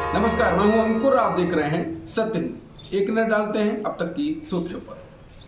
नमस्कार, मैं हूं अंकुर। आप देख रहे हैं सत्य न्यूज़। एक नजर डालते हैं अब तक की सुर्खियों पर।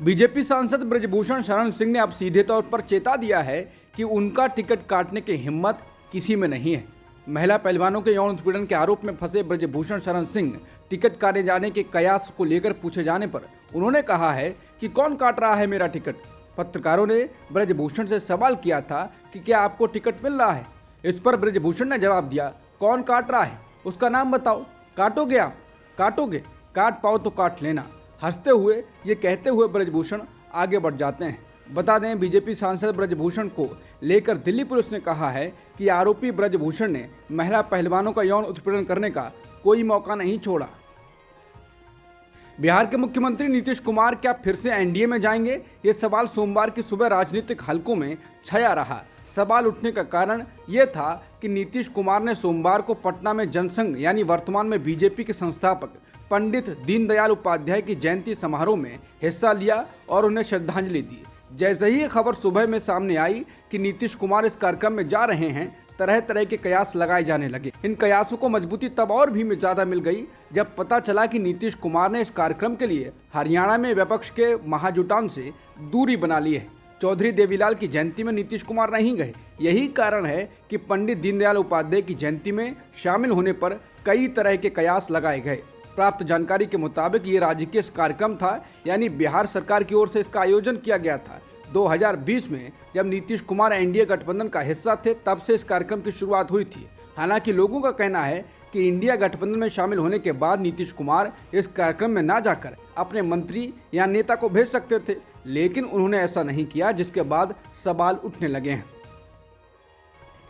बीजेपी सांसद ब्रजभूषण शरण सिंह ने अब सीधे तौर पर चेता दिया है कि उनका टिकट काटने की हिम्मत किसी में नहीं है। महिला पहलवानों के यौन उत्पीड़न के आरोप में फंसे ब्रजभूषण शरण सिंह टिकट काटे जाने के कयास को लेकर पूछे जाने पर उन्होंने कहा है कि कौन काट रहा है मेरा टिकट। पत्रकारों ने ब्रजभूषण से सवाल किया था कि क्या आपको टिकट मिल रहा है। इस पर ब्रजभूषण ने जवाब दिया, कौन काट रहा है, उसका नाम बताओ। काटोगे आप, काटोगे, काट पाओ तो काट लेना। हंसते हुए ये कहते हुए ब्रजभूषण आगे बढ़ जाते हैं। बता दें, बीजेपी सांसद ब्रजभूषण को लेकर दिल्ली पुलिस ने कहा है कि आरोपी ब्रजभूषण ने महिला पहलवानों का यौन उत्पीड़न करने का कोई मौका नहीं छोड़ा। बिहार के मुख्यमंत्री नीतीश कुमार क्या फिर से एनडीए में जाएंगे? ये सवाल सोमवार की सुबह राजनीतिक हलकों में छाया रहा। सवाल उठने का कारण ये था कि नीतीश कुमार ने सोमवार को पटना में जनसंघ यानी वर्तमान में बीजेपी के संस्थापक पंडित दीनदयाल उपाध्याय की जयंती समारोह में हिस्सा लिया और उन्हें श्रद्धांजलि दी। जैसे ही ये खबर सुबह में सामने आई कि नीतीश कुमार इस कार्यक्रम में जा रहे हैं, तरह तरह के कयास लगाए जाने लगे। इन कयासों को मजबूती तब और भी ज़्यादा मिल गई जब पता चला कि नीतीश कुमार ने इस कार्यक्रम के लिए हरियाणा में विपक्ष के महाजुटान से दूरी बना ली है। चौधरी देवीलाल की जयंती में नीतीश कुमार नहीं गए। यही कारण है कि पंडित दीनदयाल उपाध्याय की जयंती में शामिल होने पर कई तरह के कयास लगाए गए। प्राप्त जानकारी के मुताबिक ये राजकीय कार्यक्रम था, यानी बिहार सरकार की ओर से इसका आयोजन किया गया था। 2020 में जब नीतीश कुमार एनडीए गठबंधन का हिस्सा थे, तब से इस कार्यक्रम की शुरुआत हुई थी। हालांकि लोगों का कहना है कि इंडिया गठबंधन में शामिल होने के बाद नीतीश कुमार इस कार्यक्रम में ना जाकर अपने मंत्री या नेता को भेज सकते थे, लेकिन उन्होंने ऐसा नहीं किया, जिसके बाद सवाल उठने लगे हैं।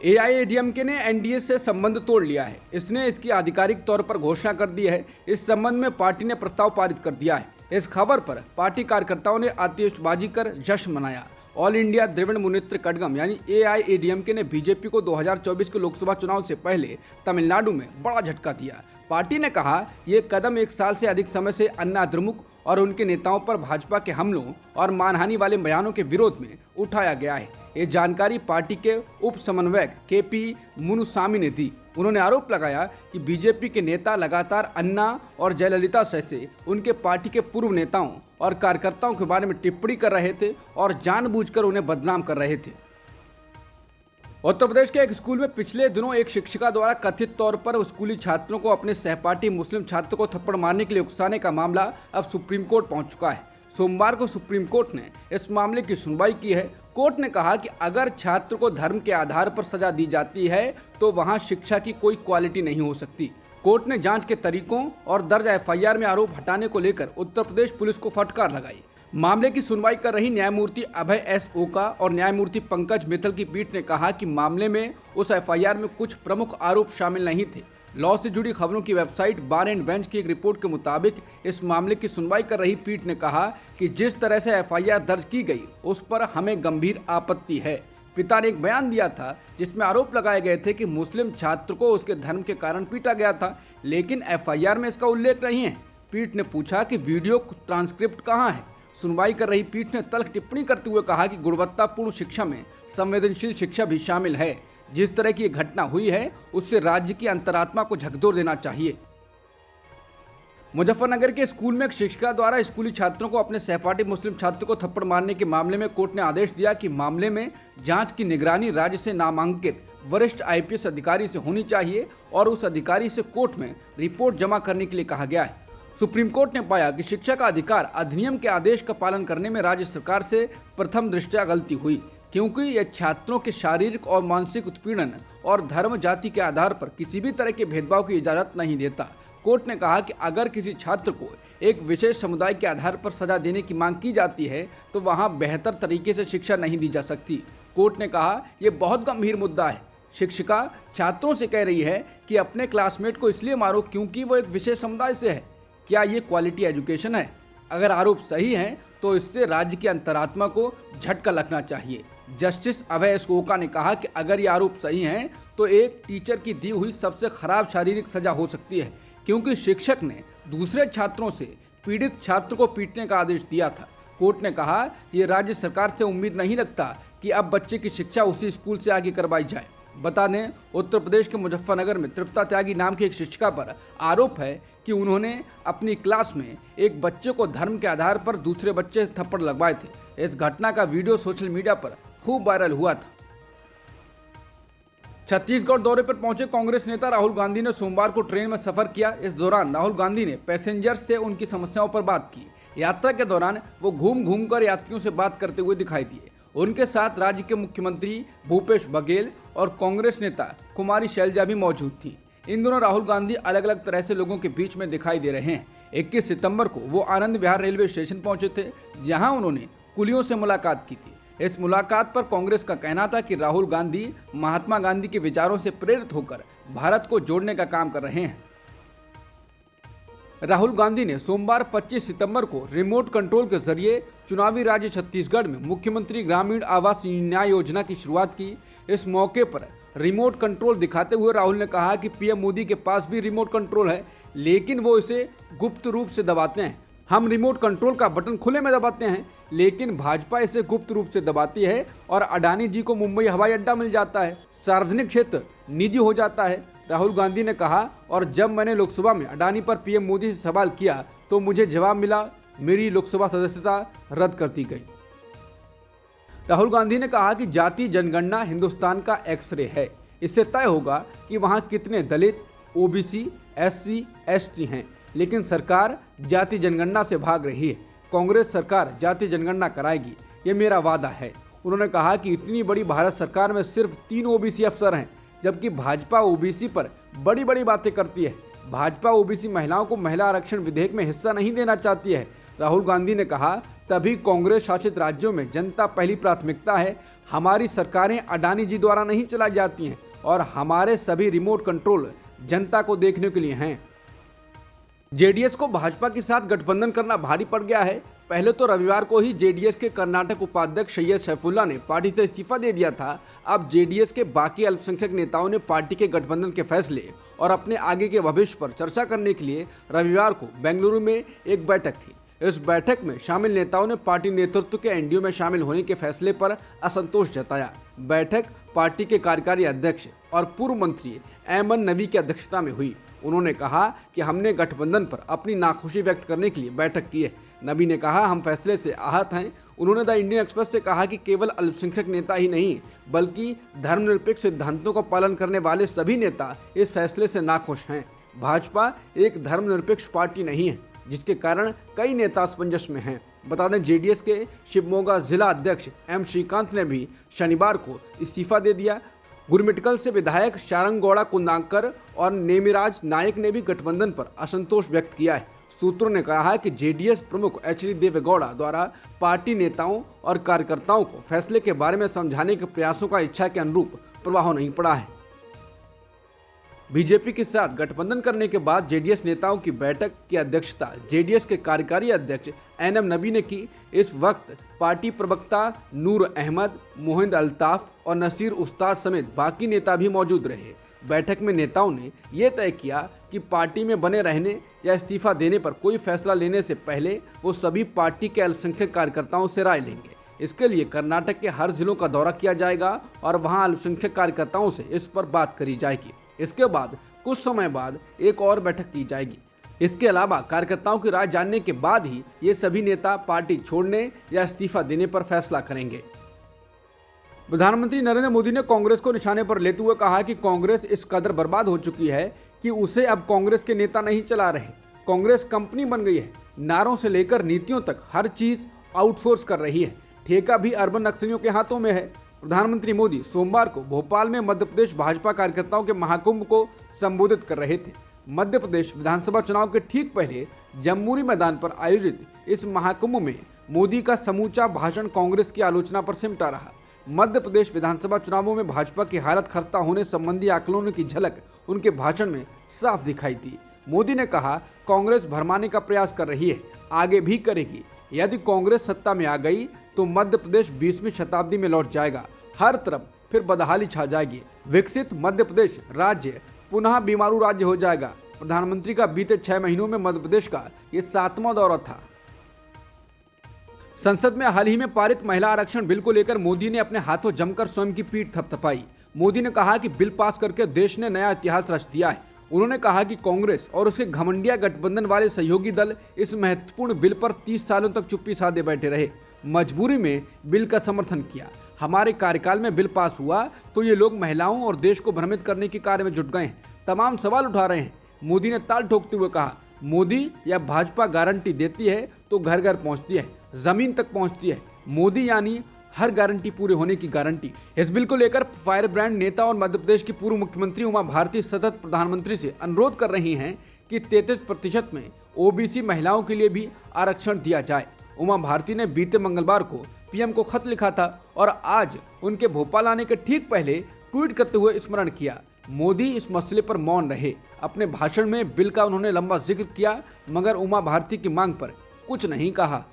एआईएडीएमके ने एनडीए से संबंध तोड़ लिया है। इसने इसकी आधिकारिक तौर पर घोषणा कर दी है। इस संबंध में पार्टी ने प्रस्ताव पारित कर दिया है। इस खबर पर पार्टी कार्यकर्ताओं ने आतिशबाजी कर जश्न मनाया। ऑल इंडिया द्रविड़ मुनेत्र कड़गम यानी एआईएडीएमके ने बीजेपी को 2024 के लोकसभा चुनाव से पहले तमिलनाडु में बड़ा झटका दिया। पार्टी ने कहा, ये कदम 1 साल से अधिक समय से अन्ना द्रमुक और उनके नेताओं पर भाजपा के हमलों और मानहानि वाले बयानों के विरोध में उठाया गया है। ये जानकारी पार्टी के उप समन्वयक केपी मुनुसामी ने दी। उन्होंने आरोप लगाया कि बीजेपी के नेता लगातार अन्ना और जयललिता जैसे उनके पार्टी के पूर्व नेताओं और कार्यकर्ताओं के बारे में टिप्पणी कर रहे थे और जानबूझकर उन्हें बदनाम कर रहे थे। उत्तर प्रदेश के एक स्कूल में पिछले दिनों एक शिक्षिका द्वारा कथित तौर पर स्कूली छात्रों को अपने सहपाठी मुस्लिम छात्र को थप्पड़ मारने के लिए उकसाने का मामला अब सुप्रीम कोर्ट पहुंच चुका है। सोमवार को सुप्रीम कोर्ट ने इस मामले की सुनवाई की है। कोर्ट ने कहा कि अगर छात्र को धर्म के आधार पर सजा दी जाती है तो वहां शिक्षा की कोई क्वालिटी नहीं हो सकती। कोर्ट ने जांच के तरीकों और दर्ज एफआईआर में आरोप हटाने को लेकर उत्तर प्रदेश पुलिस को फटकार लगाई। मामले की सुनवाई कर रही न्यायमूर्ति अभय एस ओका और न्यायमूर्ति पंकज मित्तल की पीठ ने कहा कि मामले में उस एफआईआर में कुछ प्रमुख आरोप शामिल नहीं थे। लॉ से जुड़ी खबरों की वेबसाइट बार एंड बेंच की एक रिपोर्ट के मुताबिक इस मामले की सुनवाई कर रही पीठ ने कहा कि जिस तरह से एफआईआर दर्ज की गई उस पर हमें गंभीर आपत्ति है। पिता ने एक बयान दिया था जिसमें आरोप लगाए गए थे कि मुस्लिम छात्र को उसके धर्म के कारण पीटा गया था, लेकिन एफआईआर में इसका उल्लेख नहीं है। पीठ ने पूछा कि वीडियो ट्रांसक्रिप्ट कहाँ है। सुनवाई कर रही पीठ ने तल्ख टिप्पणी करते हुए कहा कि गुणवत्तापूर्ण शिक्षा में संवेदनशील शिक्षा भी शामिल है। जिस तरह की ये घटना हुई है उससे राज्य की अंतरात्मा को झकझोर देना चाहिए। मुजफ्फरनगर के स्कूल में एक शिक्षिका द्वारा स्कूली छात्रों को अपने सहपाठी मुस्लिम छात्र को थप्पड़ मारने के मामले में कोर्ट ने आदेश दिया कि मामले में जांच की निगरानी राज्य से नामांकित वरिष्ठ आईपीएस अधिकारी से होनी चाहिए और उस अधिकारी से कोर्ट में रिपोर्ट जमा करने के लिए कहा गया है। सुप्रीम कोर्ट ने पाया कि शिक्षा का अधिकार अधिनियम के आदेश का पालन करने में राज्य सरकार से प्रथम दृष्टया गलती हुई, क्योंकि यह छात्रों के शारीरिक और मानसिक उत्पीड़न और धर्म जाति के आधार पर किसी भी तरह के भेदभाव की इजाज़त नहीं देता। कोर्ट ने कहा कि अगर किसी छात्र को एक विशेष समुदाय के आधार पर सजा देने की मांग की जाती है तो वहां बेहतर तरीके से शिक्षा नहीं दी जा सकती। कोर्ट ने कहा यह बहुत गंभीर मुद्दा है। शिक्षिका छात्रों से कह रही है कि अपने क्लासमेट को इसलिए मारो क्योंकि वो एक विशेष समुदाय से है। क्या ये क्वालिटी एजुकेशन है? अगर आरोप सही हैं तो इससे राज्य की अंतरात्मा को झटका लगना चाहिए। जस्टिस अभय एस ओका ने कहा कि अगर ये आरोप सही हैं तो एक टीचर की दी हुई सबसे खराब शारीरिक सजा हो सकती है, क्योंकि शिक्षक ने दूसरे छात्रों से पीड़ित छात्र को पीटने का आदेश दिया था। कोर्ट ने कहा ये राज्य सरकार से उम्मीद नहीं रखता कि अब बच्चे की शिक्षा उसी स्कूल से आगे करवाई जाए। बता दें, उत्तर प्रदेश के मुजफ्फरनगर में तृप्ता त्यागी नाम की एक शिक्षिका पर आरोप है कि उन्होंने अपनी क्लास में एक बच्चे को धर्म के आधार पर दूसरे बच्चे से थप्पड़ लगवाए थे। इस घटना का वीडियो सोशल मीडिया पर खूब वायरल हुआ था। छत्तीसगढ़ दौरे पर पहुंचे कांग्रेस नेता राहुल गांधी ने सोमवार को ट्रेन में सफर किया। इस दौरान राहुल गांधी ने पैसेंजर्स से उनकी समस्याओं पर बात की। यात्रा के दौरान वो घूम घूम कर यात्रियों से बात करते हुए दिखाई दिए। उनके साथ राज्य के मुख्यमंत्री भूपेश बघेल और कांग्रेस नेता कुमारी शैलजा भी मौजूद थी। इन दोनों राहुल गांधी अलग अलग तरह से लोगों के बीच में दिखाई दे रहे हैं। 21 सितंबर को वो आनंद विहार रेलवे स्टेशन पहुंचे थे, जहां उन्होंने कुलियों से मुलाकात की थी। इस मुलाकात पर कांग्रेस का कहना था कि राहुल गांधी महात्मा गांधी के विचारों से प्रेरित होकर भारत को जोड़ने का काम कर रहे हैं। राहुल गांधी ने सोमवार 25 सितंबर को रिमोट कंट्रोल के जरिए चुनावी राज्य छत्तीसगढ़ में मुख्यमंत्री ग्रामीण आवास न्याय योजना की शुरुआत की। इस मौके पर रिमोट कंट्रोल दिखाते हुए राहुल ने कहा कि पीएम मोदी के पास भी रिमोट कंट्रोल है, लेकिन वो इसे गुप्त रूप से दबाते हैं। हम रिमोट कंट्रोल का बटन खुले में दबाते हैं, लेकिन भाजपा इसे गुप्त रूप से दबाती है और अडानी जी को मुंबई हवाई अड्डा मिल जाता है, सार्वजनिक क्षेत्र निजी हो जाता है, राहुल गांधी ने कहा। और जब मैंने लोकसभा में अडानी पर पीएम मोदी से सवाल किया तो मुझे जवाब मिला, मेरी लोकसभा सदस्यता रद्द कर दी गई। राहुल गांधी ने कहा कि जाति जनगणना हिंदुस्तान का एक्सरे है। इससे तय होगा कि वहां कितने दलित, ओबीसी, एससी, एसटी हैं, लेकिन सरकार जाति जनगणना से भाग रही है। कांग्रेस सरकार जाति जनगणना कराएगी, ये मेरा वादा है। उन्होंने कहा कि इतनी बड़ी भारत सरकार में सिर्फ 3 ओबीसी अफसर हैं, जबकि भाजपा ओबीसी पर बड़ी बड़ी बातें करती है। भाजपा ओबीसी महिलाओं को महिला आरक्षण विधेयक में हिस्सा नहीं देना चाहती है। राहुल गांधी ने कहा, तभी कांग्रेस शासित राज्यों में जनता पहली प्राथमिकता है। हमारी सरकारें अडानी जी द्वारा नहीं चलाई जाती हैं और हमारे सभी रिमोट कंट्रोल जनता को देखने के लिए हैं। जेडीएस को भाजपा के साथ गठबंधन करना भारी पड़ गया है। पहले तो रविवार को ही जेडीएस के कर्नाटक उपाध्यक्ष सैयद सैफुल्ला ने पार्टी से इस्तीफा दे दिया था। अब जेडीएस के बाकी अल्पसंख्यक नेताओं ने पार्टी के गठबंधन के फैसले और अपने आगे के भविष्य पर चर्चा करने के लिए रविवार को बेंगलुरु में एक बैठक की। इस बैठक में शामिल नेताओं ने पार्टी नेतृत्व के एनडीए में शामिल होने के फैसले पर असंतोष जताया। बैठक पार्टी के कार्यकारी अध्यक्ष और पूर्व मंत्री ऐमन नबी की अध्यक्षता में हुई। उन्होंने कहा कि हमने गठबंधन पर अपनी नाखुशी व्यक्त करने के लिए बैठक की है। नबी ने कहा, हम फैसले से आहत हैं। उन्होंने द इंडियन एक्सप्रेस से कहा कि केवल अल्पसंख्यक नेता ही नहीं, बल्कि धर्मनिरपेक्ष सिद्धांतों का पालन करने वाले सभी नेता इस फैसले से नाखुश हैं। भाजपा एक धर्मनिरपेक्ष पार्टी नहीं है, जिसके कारण कई नेता असमंजस में हैं। बता दें, जेडीएस के शिवमोगा जिला अध्यक्ष एम श्रीकांत ने भी शनिवार को इस्तीफा दे दिया। गुरमिटकल से विधायक शारंगगौड़ा कुंदाकर और नेमिराज नायक ने भी गठबंधन पर असंतोष व्यक्त किया है। सूत्रों ने कहा है कि जेडीएस प्रमुख एचडी देवेगौड़ा द्वारा पार्टी नेताओं और कार्यकर्ताओं को फैसले के बारे में समझाने के प्रयासों का इच्छा के अनुरूप प्रभाव नहीं पड़ा है। बीजेपी के साथ गठबंधन करने के बाद जेडीएस नेताओं की बैठक की अध्यक्षता जेडीएस के कार्यकारी अध्यक्ष एनएम नबी ने की। इस वक्त पार्टी प्रवक्ता नूर अहमद, मोहिंद अल्ताफ और नसीर उस्ताद समेत बाकी नेता भी मौजूद रहे। बैठक में नेताओं ने यह तय किया कि पार्टी में बने रहने या इस्तीफा देने पर कोई फैसला लेने से पहले वो सभी पार्टी के अल्पसंख्यक कार्यकर्ताओं से राय लेंगे। इसके लिए कर्नाटक के हर जिलों का दौरा किया जाएगा और वहां अल्पसंख्यक कार्यकर्ताओं से इस पर बात करी जाएगी। इसके बाद कुछ समय बाद एक और बैठक की जाएगी। इसके अलावा कार्यकर्ताओं की राय जानने के बाद ही ये सभी नेता पार्टी छोड़ने या इस्तीफा देने पर फैसला करेंगे। प्रधानमंत्री नरेंद्र मोदी ने कांग्रेस को निशाने पर लेते हुए कहा कि कांग्रेस इस कदर बर्बाद हो चुकी है कि उसे अब कांग्रेस के नेता नहीं चला रहे। कांग्रेस कंपनी बन गई है। नारों से लेकर नीतियों तक हर चीज आउटसोर्स कर रही है। ठेका भी अर्बन नक्सलियों के हाथों में है। प्रधानमंत्री मोदी सोमवार को भोपाल में मध्य प्रदेश भाजपा कार्यकर्ताओं के महाकुंभ को संबोधित कर रहे थे। मध्य प्रदेश विधानसभा चुनाव के ठीक पहले जम्मूरी मैदान पर आयोजित इस महाकुंभ में मोदी का समूचा भाषण कांग्रेस की आलोचना पर सिमटा रहा। मध्य प्रदेश विधानसभा चुनावों में भाजपा की हालत खस्ता होने संबंधी आकलनों की झलक उनके भाषण में साफ दिखाई दी। मोदी ने कहा, कांग्रेस भरमाने का प्रयास कर रही है, आगे भी करेगी। यदि कांग्रेस सत्ता में आ गई तो मध्य प्रदेश 20वीं शताब्दी में लौट जाएगा। हर तरफ फिर बदहाली छा जाएगी। विकसित मध्य प्रदेश राज्य पुनः बीमारू राज्य हो जाएगा। प्रधानमंत्री का बीते 6 महीनों में मध्य प्रदेश का ये 7वां दौरा था। संसद में हाल ही में पारित महिला आरक्षण बिल को लेकर मोदी ने अपने हाथों जमकर स्वयं की पीठ थपथपाई। मोदी ने कहा कि बिल पास करके देश ने नया इतिहास रच दिया है। उन्होंने कहा कि कांग्रेस और उसके घमंडिया गठबंधन वाले सहयोगी दल इस महत्वपूर्ण बिल पर 30 सालों तक चुप्पी साधे बैठे रहे, मजबूरी में बिल का समर्थन किया। हमारे कार्यकाल में बिल पास हुआ तो ये लोग महिलाओं और देश को भ्रमित करने के कार्य में जुट गए हैं, तमाम सवाल उठा रहे हैं। मोदी ने ताल ठोकते हुए कहा, मोदी या भाजपा गारंटी देती है तो घर घर पहुंचती है, जमीन तक पहुंचती है। मोदी यानी हर गारंटी पूरे होने की गारंटी। इस बिल को लेकर फायर ब्रांड नेता और मध्य प्रदेश की पूर्व मुख्यमंत्री उमा भारती सतत प्रधानमंत्री से अनुरोध कर रही हैं कि 33% में ओबीसी महिलाओं के लिए भी आरक्षण दिया जाए। उमा भारती ने बीते मंगलवार को पीएम को खत लिखा था और आज उनके भोपाल आने के ठीक पहले ट्वीट करते हुए स्मरण किया। मोदी इस मसले पर मौन रहे। अपने भाषण में बिल का उन्होंने लंबा जिक्र किया, मगर उमा भारती की मांग पर कुछ नहीं कहा।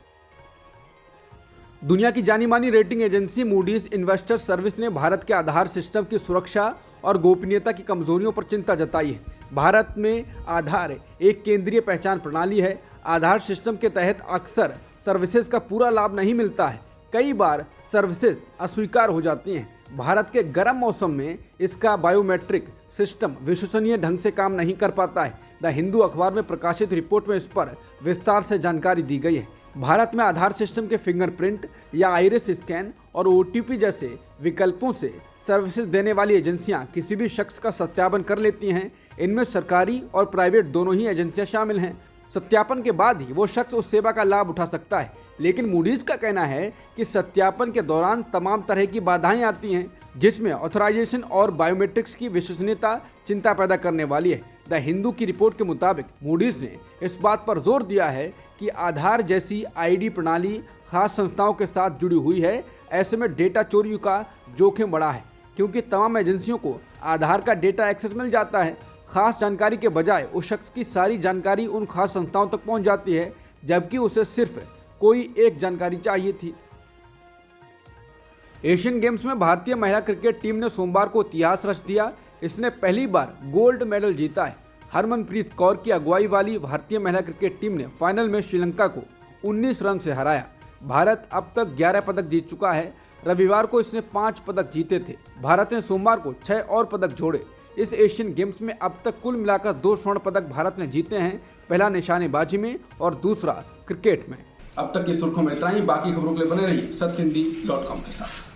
दुनिया की जानी मानी rating agency Moody's investor service ने भारत के आधार सिस्टम की सुरक्षा और गोपनीयता की कमजोरियों पर चिंता जताई है। भारत में आधार एक केंद्रीय पहचान प्रणाली है। आधार सिस्टम के तहत अक्सर सर्विसेज का पूरा लाभ नहीं मिलता है। कई बार सर्विसेज अस्वीकार हो जाती हैं। भारत के गर्म मौसम में इसका बायोमेट्रिक सिस्टम विश्वसनीय ढंग से काम नहीं कर पाता है। द हिंदू अखबार में प्रकाशित रिपोर्ट में इस पर विस्तार से जानकारी दी गई है। भारत में आधार सिस्टम के फिंगरप्रिंट या आइरिस स्कैन और ओटीपी जैसे विकल्पों से सर्विसेज देने वाली एजेंसियां किसी भी शख्स का सत्यापन कर लेती हैं। इनमें सरकारी और प्राइवेट दोनों ही एजेंसियां शामिल हैं। सत्यापन के बाद ही वो शख्स उस सेवा का लाभ उठा सकता है। लेकिन मूडीज का कहना है कि सत्यापन के दौरान तमाम तरह की बाधाएं आती हैं, जिसमें ऑथराइजेशन और बायोमेट्रिक्स की विश्वसनीयता चिंता पैदा करने वाली है। द हिंदू की रिपोर्ट के मुताबिक मूडीज ने इस बात पर जोर दिया है कि आधार जैसी आईडी प्रणाली खास संस्थाओं के साथ जुड़ी हुई है। ऐसे में डेटा चोरी का जोखिम बढ़ा है, क्योंकि तमाम एजेंसियों को आधार का डेटा एक्सेस मिल जाता है। खास जानकारी के बजाय उस शख्स की सारी जानकारी उन खास संस्थाओं तक पहुंच जाती है, जबकि उसे सिर्फ कोई एक जानकारी चाहिए थी। एशियन गेम्स में भारतीय महिला क्रिकेट टीम ने सोमवार को इतिहास रच दिया। इसने पहली बार गोल्ड मेडल जीता है। हरमनप्रीत कौर की अगुवाई वाली भारतीय महिला क्रिकेट टीम ने फाइनल में श्रीलंका को 19 रन से हराया। भारत अब तक 11 पदक जीत चुका है। रविवार को इसने 5 पदक जीते थे। भारत ने सोमवार को 6 और पदक जोड़े। इस एशियन गेम्स में अब तक कुल मिलाकर 2 स्वर्ण पदक भारत ने जीते हैं, पहला निशानेबाजी में और दूसरा क्रिकेट में। अब तक की सुर्खियों में इतना ही। बाकी खबरों के लिए बने रहिए सत्यहिंदी.com के साथ।